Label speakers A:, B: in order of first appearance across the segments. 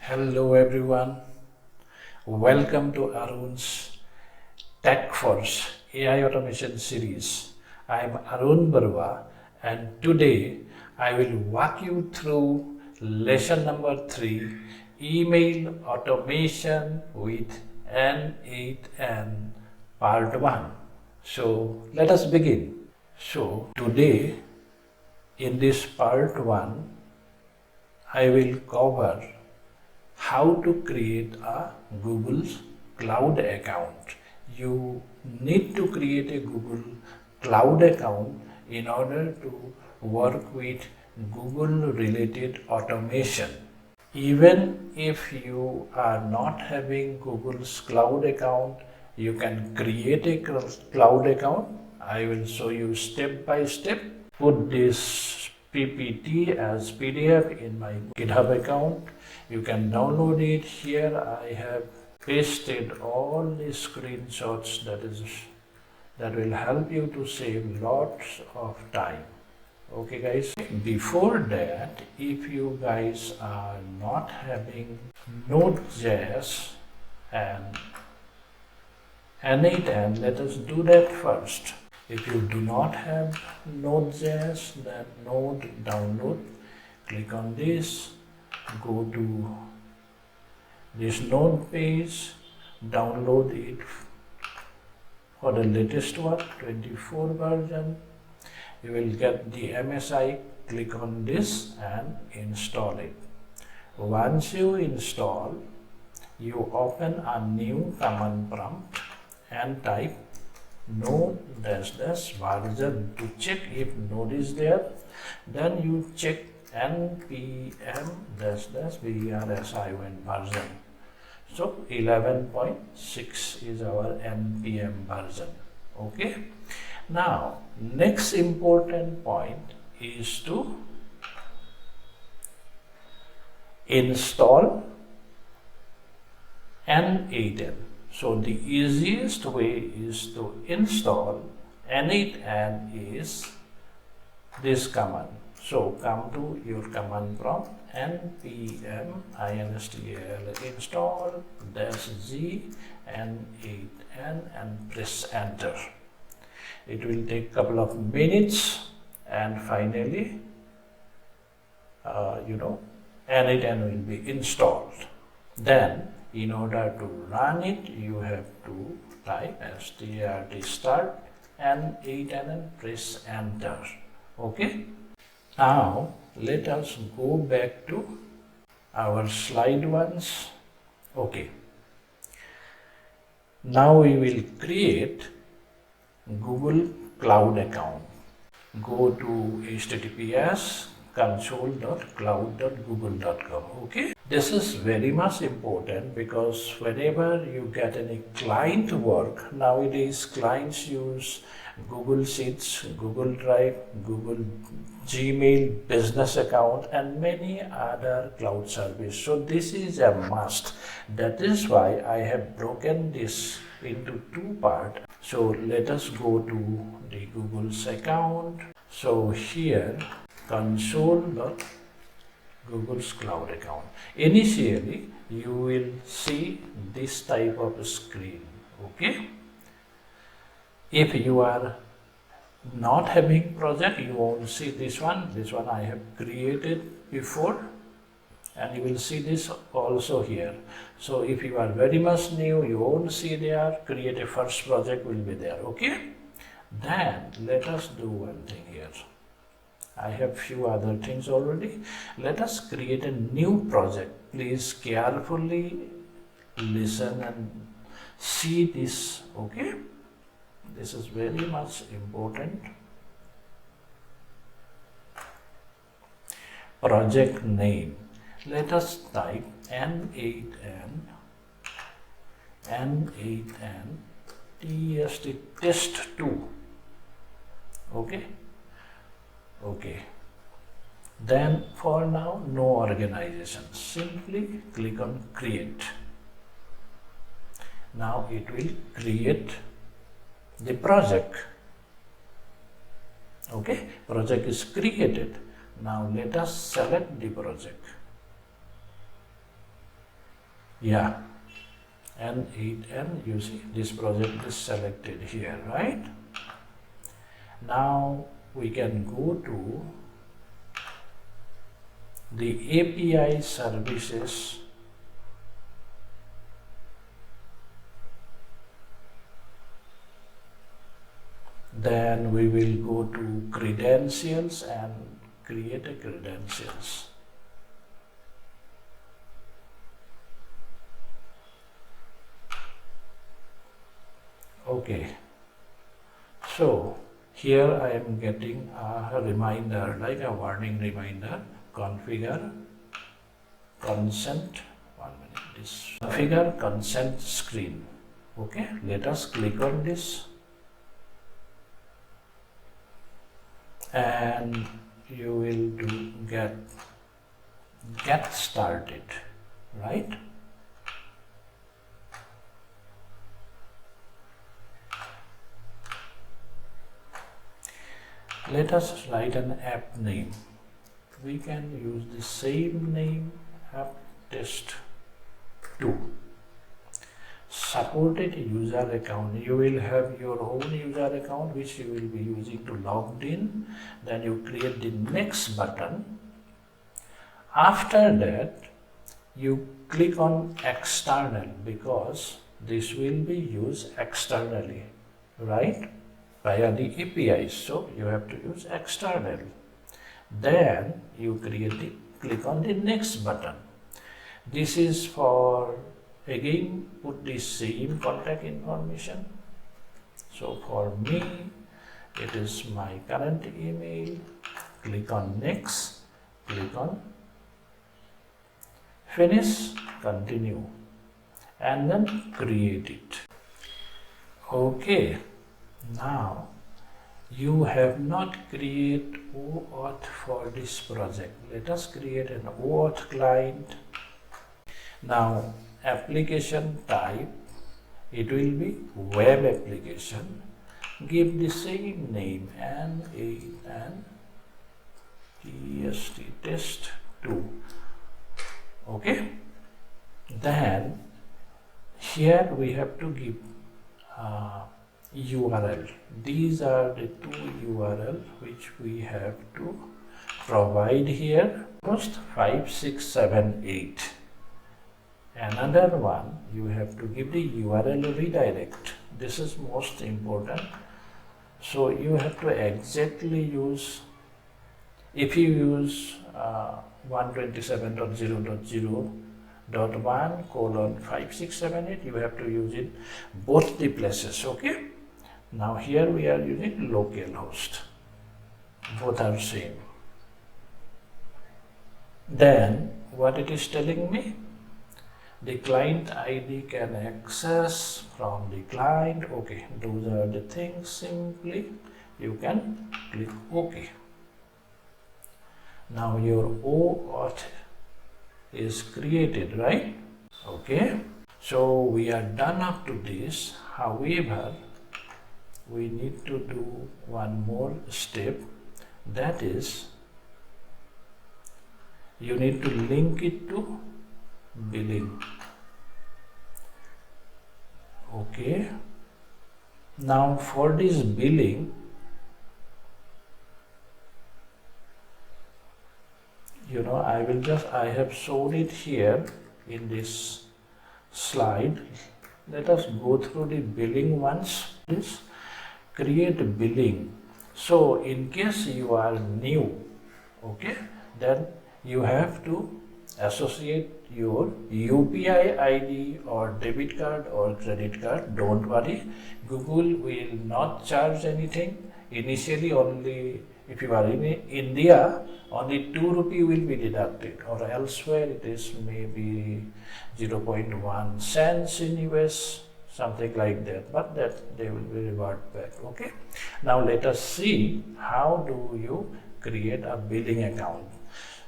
A: Hello everyone, welcome to Arun's Tech Force AI Automation series. I am Arun Barwa and today I will walk you through lesson number 3, Email Automation with n8n part 1. So let us begin. So today in this part 1 I will cover how to create a Google Cloud account. You need to create a Google Cloud account in order to work with Google related automation. Even if you are not having Google's Cloud account, you can create a cloud account. I will show you step by step. Put this PPT as PDF in my GitHub account. You can download it. Here I have pasted all the screenshots that will help you to save lots of time. Okay guys, before that, if you guys are not having Node.js and n8n, let us do that first. If you do not have Node.js, then Node download, click on this, go to this Node page, download it for the latest one, 24 version. You will get the MSI, click on this and install it. Once you install, you open a new command prompt and type node-version to check if node is there. Then you check npm -version. So 11.6 is our npm version. Okay. Now next important point is to install n8n. So the easiest way is to install n8n is this command. So come to your command prompt npm install -g n8n and press enter. It will take a couple of minutes and finally n8n will be installed. Then in order to run it, you have to type strt start n8n and press enter. Okay. Now let us go back to our slide once. Okay. Now we will create Google Cloud account. Go to https://console.cloud.google.com. Okay. This is very much important because whenever you get any client work, nowadays clients use Google Sheets, Google Drive, Google Gmail, business account and many other cloud service. So this is a must. That is why I have broken this into two parts. So let us go to the Google's account. So here console.google's cloud account. Initially you will see this type of screen. Okay. If you are not having project, you won't see this one. This one I have created before and you will see this also here. So if you are very much new, you won't see there. Create a first project will be there. Okay. Then let us do one thing here. I have few other things already. Let us create a new project. Please carefully listen and see this. Okay. This is very much important. Project name. Let us type n8n test2. Okay. Okay. Then for now, no organization. Simply click on create. Now it will create the project. Okay, project is created. Now let us select the project. Yeah, n8n, you see this project is selected here, right? Now we can go to the API services. Then we will go to credentials and create a credentials. Okay, so here I am getting a reminder, like a warning reminder, configure consent, 1 minute, this configure consent screen. Okay, let us click on this and you will do get started, right? Let us write an app name. We can use the same name, app test 2. Supported user account. You will have your own user account which you will be using to log in. Then you create the next button. After that, you click on external because this will be used externally, right? Via the APIs. So you have to use external. Then you click on the next button. This is for, again, put the same contact information. So for me, it is my current email. Click on next, click on finish, continue, and then create it. Okay, now you have not created OAuth for this project. Let us create an OAuth client. Now application type, it will be web application. Give the same name, n8n test 2. Okay, then here we have to give URL. These are the 2 URL which we have to provide here. First 5, 6, 7, 8. Another one, you have to give the URL redirect. This is most important. So you have to exactly use, if you use 127.0.0.1:5678, you have to use it both the places. Okay, now here we are using localhost, both are same. Then what it is telling me, the client ID can access from the client. Okay, those are the things. Simply you can click OK. Now your OAuth is created, right? Okay, so we are done up to this. However, we need to do one more step, that is you need to link it to billing. Okay, now for this billing, I have shown it here in this slide. Let us go through the billing once. This create billing. So in case you are new, okay, then you have to associate your UPI ID or debit card or credit card. Don't worry, Google will not charge anything. Initially only, if you are in India, only 2 rupee will be deducted, or elsewhere it is maybe 0.1 cents in US, something like that, but that they will be revert back. Okay, now let us see how do you create a billing account.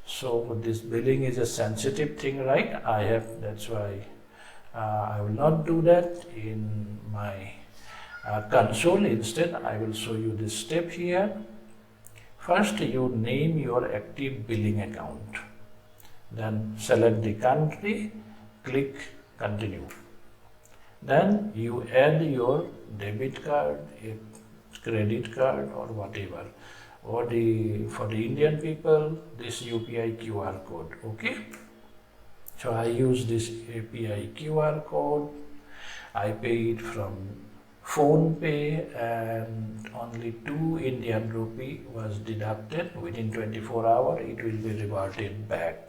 A: So this billing is a sensitive thing, right? That's why I will not do that in my console. Instead, I will show you this step here. First, you name your active billing account. Then select the country, click continue. Then you add your debit card, a credit card or whatever, or for the Indian people, this UPI QR code. Okay, so I use this API QR code. I pay it from phone pay, and only 2 Indian rupee was deducted. Within 24 hours it will be reverted back.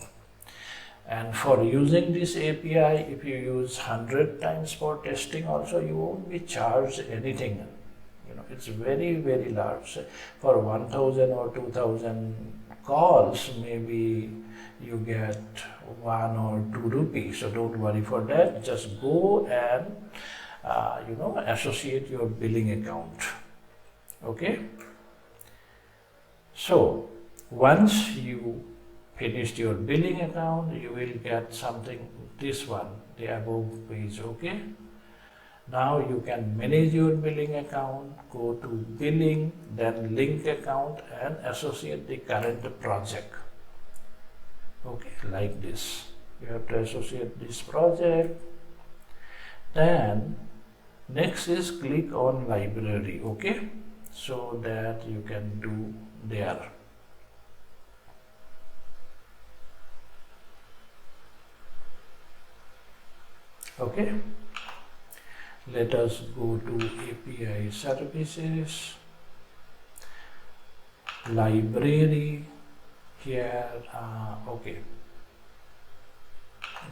A: And for using this API, if you use 100 times for testing also, you won't be charged anything. It's very, very large. For 1000 or 2000 calls, maybe you get 1 or 2 rupees. So don't worry for that. Just go and associate your billing account. Okay. So once you finished your billing account, you will get something, this one, the above page. Okay. Now you can manage your billing account, go to billing, then link account and associate the current project. Okay, like this. You have to associate this project. Then next is click on library. Okay, so that you can do there. Okay. Let us go to API services, library here. Okay.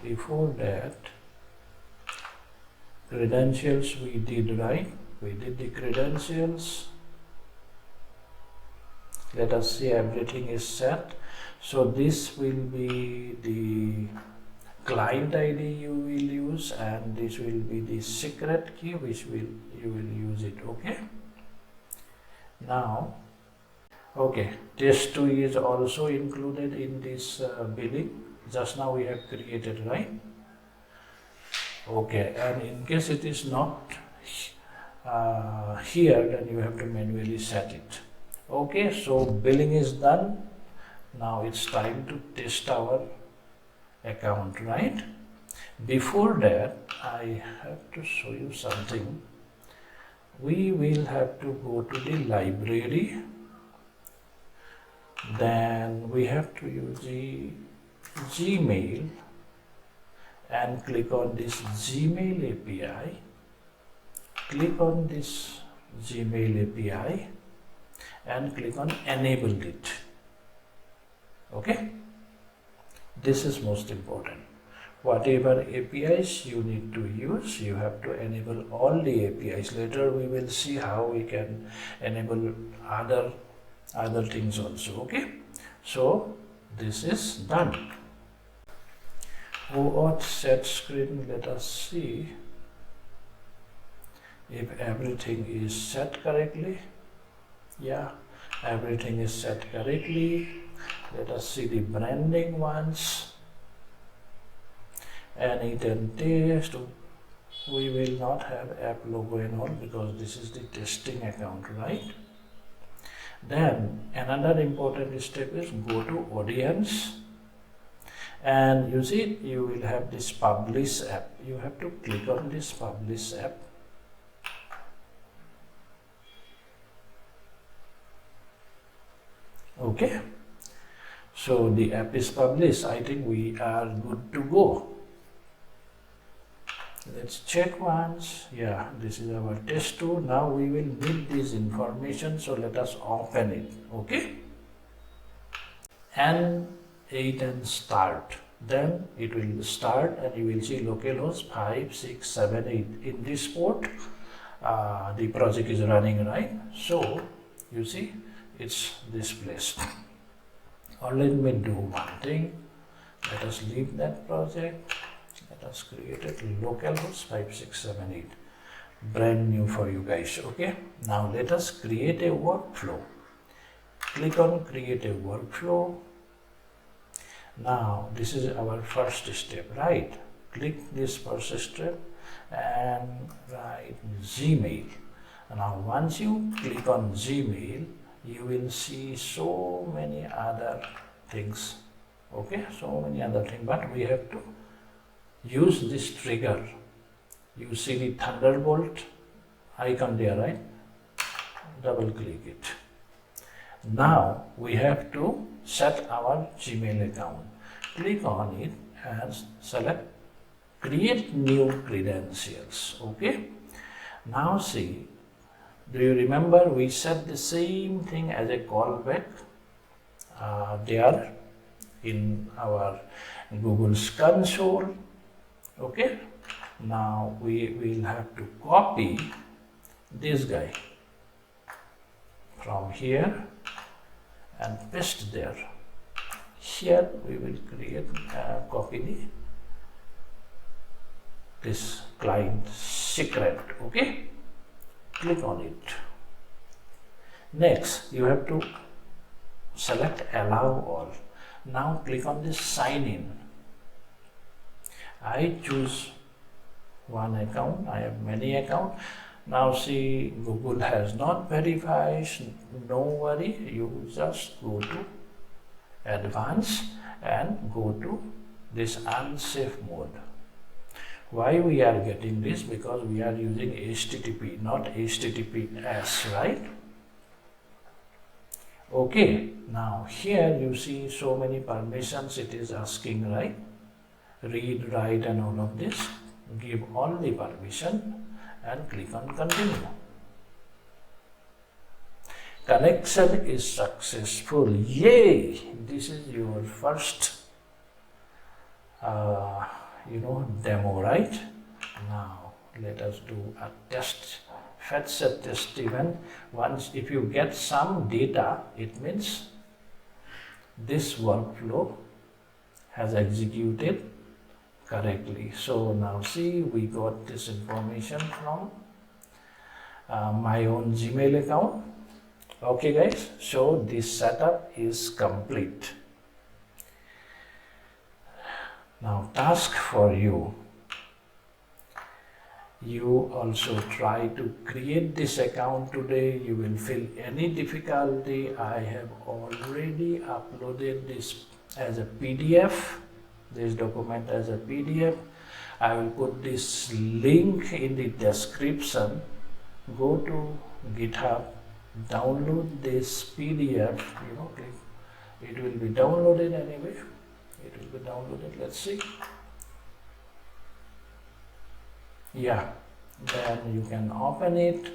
A: Before that, credentials we did, right? We did the credentials. Let us see, everything is set. So this will be the client ID you will use, and this will be the secret key which you will use it. Okay. Now, okay, test 2 is also included in this billing. Just now we have created, right? Okay, and in case it is not here, then you have to manually set it. Okay, so billing is done. Now it's time to test our account, right? Before that, I have to show you something. We will have to go to the library. Then we have to use the Gmail and click on this Gmail API. Click on this Gmail API and click on enable it. Okay. This is most important. Whatever APIs you need to use, you have to enable all the APIs. Later we will see how we can enable other things also. Okay. So this is done. OAuth set screen. Let us see if everything is set correctly. Yeah, everything is set correctly. Let us see the branding ones. n8n test. We will not have app logo and all because this is the testing account, right? Then another important step is go to audience, and you see you will have this publish app. You have to click on this publish app. Okay. So the app is published. I think we are good to go. Let's check once. Yeah, this is our test 2. Now we will need this information. So let us open it. Okay. n8n start. Then it will start and you will see localhost 5678. In this port, the project is running, right? So you see it's this place. Or let me do one thing. Let us leave that project. Let us create a localhost 5678. Brand new for you guys. Okay. Now let us create a workflow. Click on create a workflow. Now this is our first step, right? Click this first step and write Gmail. Now once you click on Gmail, you will see so many other things. Okay, so many other things, but we have to use this trigger. You see the Thunderbolt icon there, right? Double click it. Now we have to set our Gmail account. Click on it and select create new credentials. Okay. Now see, do you remember we set the same thing as a callback there in our Google's console. Okay. Now we will have to copy this guy from here and paste there. Here we will create copy this client secret. Okay, click on it. Next you have to select allow all. Now click on this sign in. I choose one account. I have many accounts. Now see, Google has not verified. No worry, you just go to advanced and go to this unsafe mode. Why we are getting this? Because we are using HTTP, not HTTPS, right? Okay, now here you see so many permissions it is asking, right? Read, write and all of this. Give all the permission and click on continue. Connection is successful. Yay! This is your first demo, right? Now let us do a test. Fetch a test event. Once if you get some data, it means this workflow has executed correctly. So now see, we got this information from my own Gmail account. Okay guys, so this setup is complete. Now task for you. You also try to create this account today. You will feel any difficulty. I have already uploaded this as a PDF. This document as a PDF. I will put this link in the description. Go to GitHub, download this PDF. It will be downloaded anyway. It will be downloaded. Let's see. Yeah, then you can open it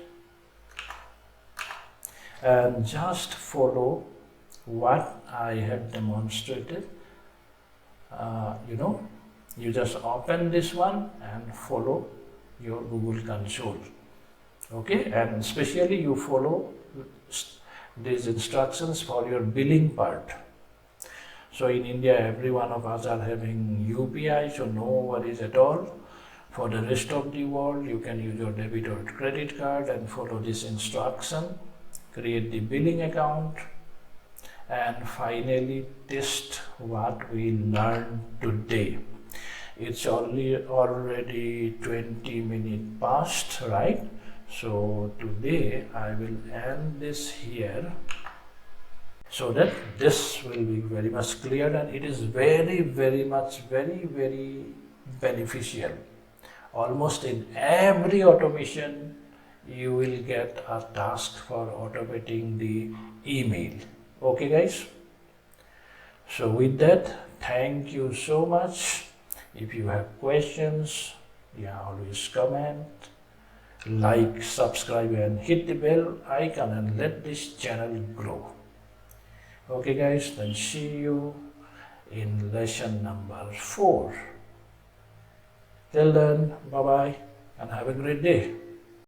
A: and just follow what I have demonstrated. You just open this one and follow your Google console. Okay, and especially you follow these instructions for your billing part. So in India, every one of us are having UPI, so no worries at all. For the rest of the world, you can use your debit or credit card and follow this instruction. Create the billing account and finally test what we learned today. It's already 20 minutes past, right? So today I will end this here so that this will be very much clear, and it is very beneficial. Almost in every automation you will get a task for automating the email. Okay guys, so with that, thank you so much. If you have questions, always comment, like, subscribe and hit the bell icon and let this channel grow. Okay guys, then see you in lesson number 4. Till then, bye bye and have a great day.